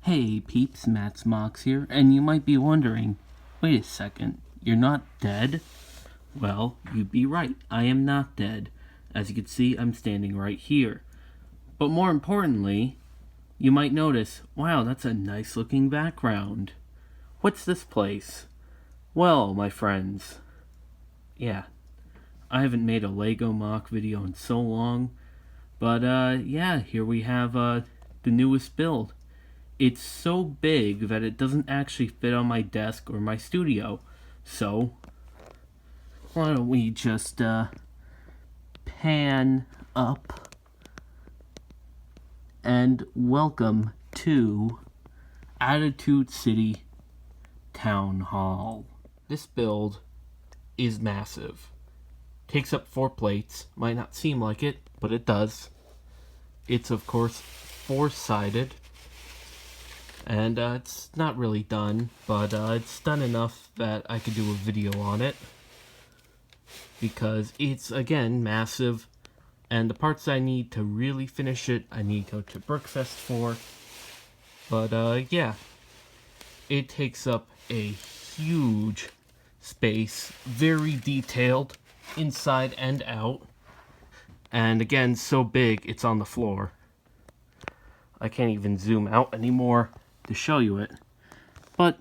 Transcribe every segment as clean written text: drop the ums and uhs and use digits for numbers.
Hey peeps, Matt's Mox here, and you might be wondering, wait a second, you're not dead? Well, you'd be right, I am not dead. As you can see, I'm standing right here. But more importantly, you might notice, wow, that's a nice looking background. What's this place? Well, my friends, yeah, I haven't made a Lego mock video in so long, but yeah, here we have the newest build. It's so big that it doesn't actually fit on my desk or my studio. So, why don't we just pan up and welcome to Attitude City Town Hall. This build is massive. Takes up 4 plates. Might not seem like it, but it does. It's of course 4-sided. And it's not really done, but it's done enough that I could do a video on it. Because it's, again, massive. And the parts I need to really finish it, I need to go to Brickfest for. But yeah. It takes up a huge space. Very detailed, inside and out. And again, so big, it's on the floor. I can't even zoom out anymore to show you it, but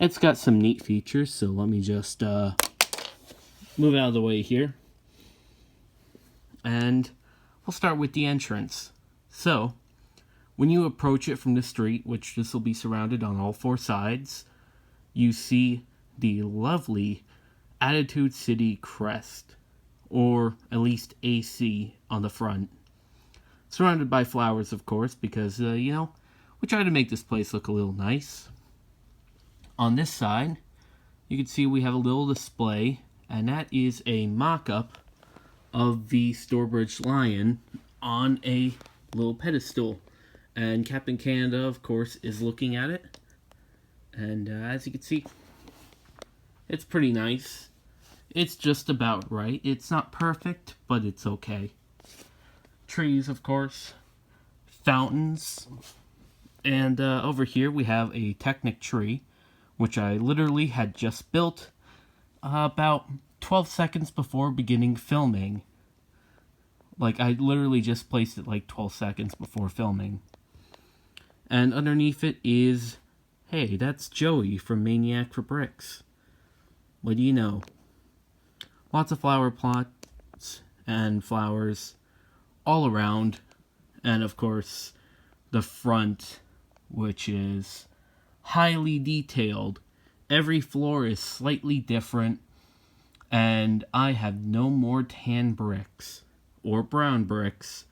it's got some neat features, so let me just move out of the way here, and we'll start with the entrance. So when you approach it from the street, which this will be surrounded on all 4 sides, you see the lovely Attitude City crest, or at least AC on the front, surrounded by flowers, of course, because you know, we try to make this place look a little nice. On this side, you can see we have a little display, and that is a mock-up of the Stourbridge Lion on a little pedestal. And Captain Canada, of course, is looking at it. And as you can see, it's pretty nice. It's just about right. It's not perfect, but it's okay. Trees, of course. Fountains. And over here we have a Technic Tree, which I literally had just built about 12 seconds before beginning filming. Like, I literally just placed it like 12 seconds before filming. And underneath it is, hey, that's Joey from Maniac for Bricks. What do you know? Lots of flower plots and flowers all around. And of course, the front, which is highly detailed. Every floor is slightly different, and I have no more tan bricks, or brown bricks,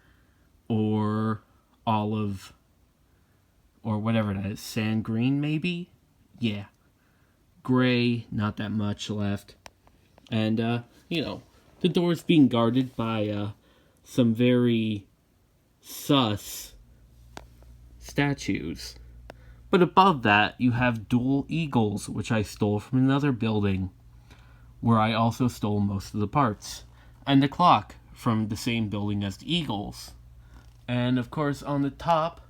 or olive, or whatever that is, sand green maybe? Yeah. Gray, not that much left. And, you know, the door's being guarded by some very sus statues. But above that, you have dual eagles, which I stole from another building, where I also stole most of the parts. And the clock from the same building as the eagles. And of course, on the top,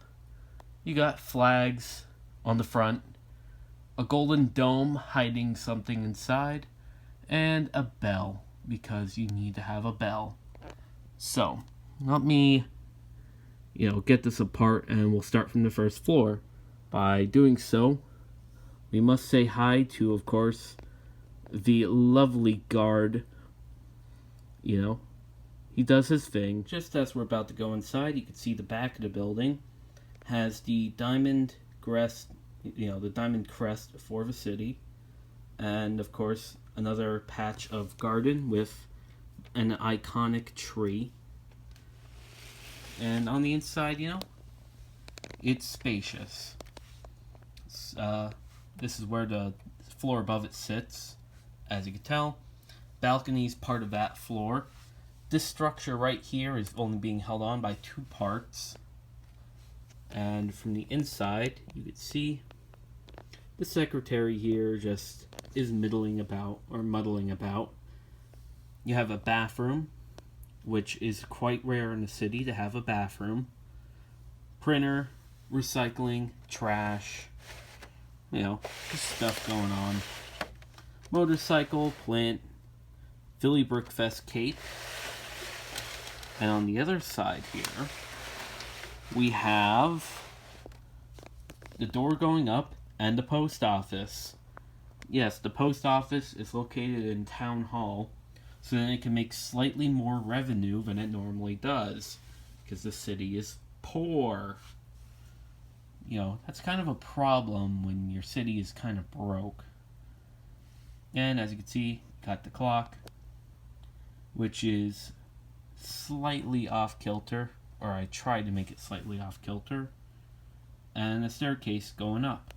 you got flags on the front, a golden dome hiding something inside, and a bell, because you need to have a bell. So, let me get this apart, and we'll start from the first floor. By doing so, we must say hi to, of course, the lovely guard. You know, he does his thing. Just as we're about to go inside, you can see the back of the building has the diamond crest, the diamond crest for the city, and of course, another patch of garden with an iconic tree. And on the inside, it's spacious. This is where the floor above it sits, as you can tell. Balcony is part of that floor. This structure right here is only being held on by 2 parts. And from the inside, you can see the secretary here just is muddling about. You have a bathroom, which is quite rare in the city to have a bathroom. Printer, recycling, trash, you know, just stuff going on. Motorcycle, plant, Philly Brickfest cape. And on the other side here, we have the door going up and the post office. Yes, the post office is located in Town Hall, so then it can make slightly more revenue than it normally does, because the city is poor. You know, that's kind of a problem when your city is kind of broke. And as you can see, got the clock, which is slightly off kilter, or I tried to make it slightly off kilter, and a staircase going up.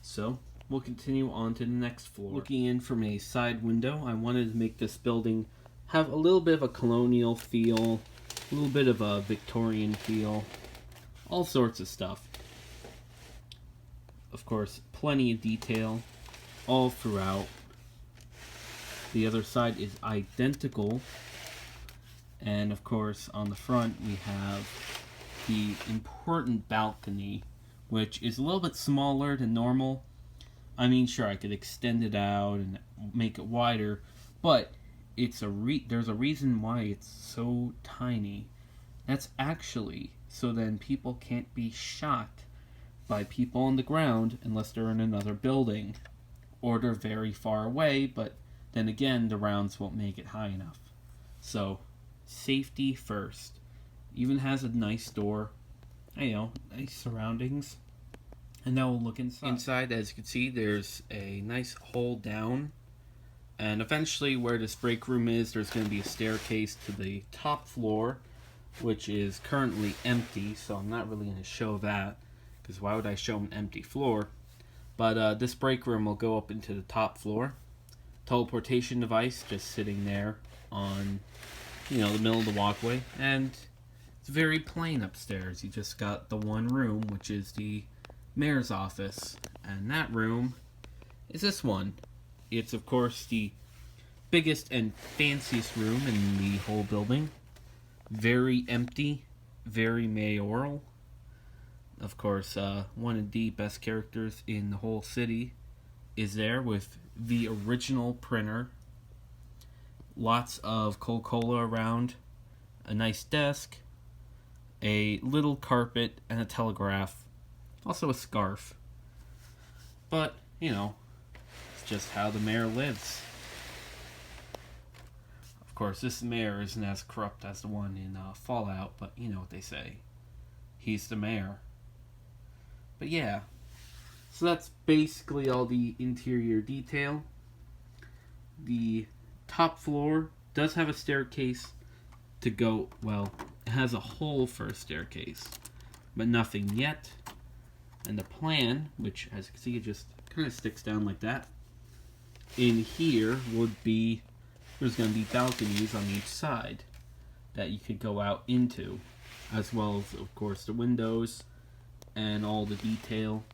So we'll continue on to the next floor. Looking in from a side window, I wanted to make this building have a little bit of a colonial feel, a little bit of a Victorian feel, all sorts of stuff. Of course, plenty of detail all throughout. The other side is identical. And of course, on the front, we have the important balcony, which is a little bit smaller than normal. I mean, sure, I could extend it out and make it wider, but there's a reason why it's so tiny. That's actually so then people can't be shot by people on the ground unless they're in another building, or they're very far away, but then again, the rounds won't make it high enough. So, safety first. Even has a nice door, you know, nice surroundings. And now we'll look inside. Inside, as you can see, there's a nice hole down. And eventually, where this break room is, there's going to be a staircase to the top floor, which is currently empty, so I'm not really going to show that, because why would I show an empty floor? But this break room will go up into the top floor. Teleportation device just sitting there on, you know, the middle of the walkway. And it's very plain upstairs. You just got the one room, which is the mayor's office. And that room is this one. It's, of course, the biggest and fanciest room in the whole building. Very empty, very mayoral. Of course, one of the best characters in the whole city is there with the original printer. Lots of Coca-Cola around, a nice desk, a little carpet, and a telegraph. Also a scarf. But, you know, it's just how the mayor lives. Of course, this mayor isn't as corrupt as the one in Fallout, but you know what they say. He's the mayor. But yeah, so that's basically all the interior detail. The top floor does have a staircase to go, well, it has a hole for a staircase, but nothing yet. And the plan, which as you can see, it just kind of sticks down like that. In here would be, there's going to be balconies on each side that you could go out into, as well as, of course, the windows and all the detail.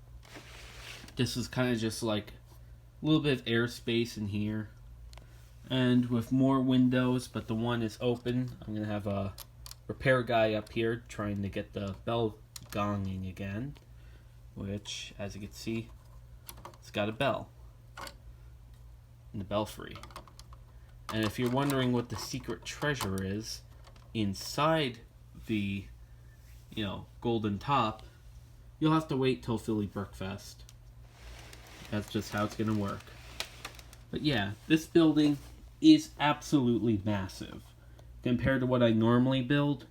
This is kind of just like a little bit of airspace in here. And with more windows, but the one is open, I'm going to have a repair guy up here trying to get the bell gonging again. Which, as you can see, it's got a bell. In the belfry. And if you're wondering what the secret treasure is inside the, you know, golden top, you'll have to wait till Philly Brickfest. That's just how it's going to work. But yeah, this building is absolutely massive. Compared to what I normally build,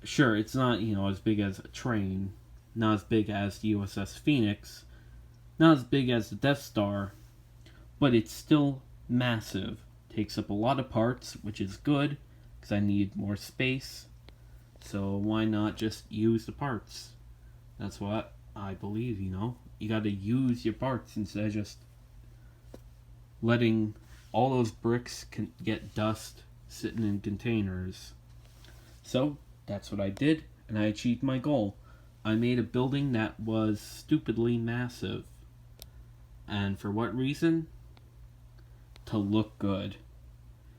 sure, it's not, you know, as big as a train, not as big as the USS Phoenix, not as big as the Death Star, but it's still massive. Takes up a lot of parts, which is good, because I need more space. So why not just use the parts? That's what I believe, you know. You gotta use your parts instead of just letting all those bricks get dust sitting in containers. So that's what I did, and I achieved my goal. I made a building that was stupidly massive. And for what reason? To look good.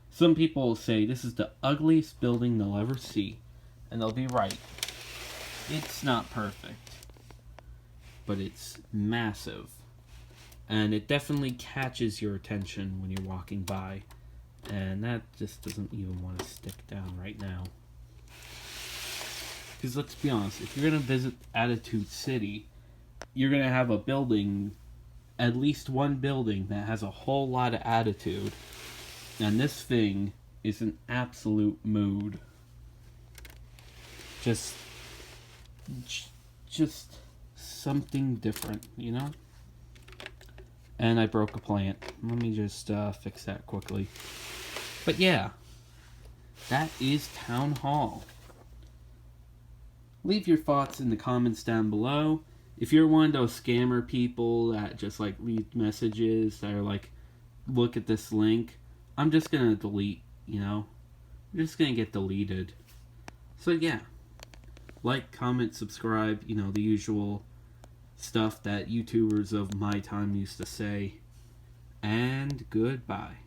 Some people will say this is the ugliest building they'll ever see. And they'll be right. It's not perfect. but it's massive. And it definitely catches your attention when you're walking by. And that just doesn't even want to stick down right now. Because let's be honest, if you're going to visit Attitude City, you're going to have a building, at least one building, that has a whole lot of attitude. And this thing is an absolute mood. Just something different, you know? And I broke a plant. Let me just fix that quickly. But yeah, that is Town Hall. Leave your thoughts in the comments down below. If you're one of those scammer people that just like leave messages that are like, look at this link, I'm just gonna delete, you know? I'm just gonna get deleted. So yeah, like, comment, subscribe, you know, the usual stuff that YouTubers of my time used to say. And goodbye.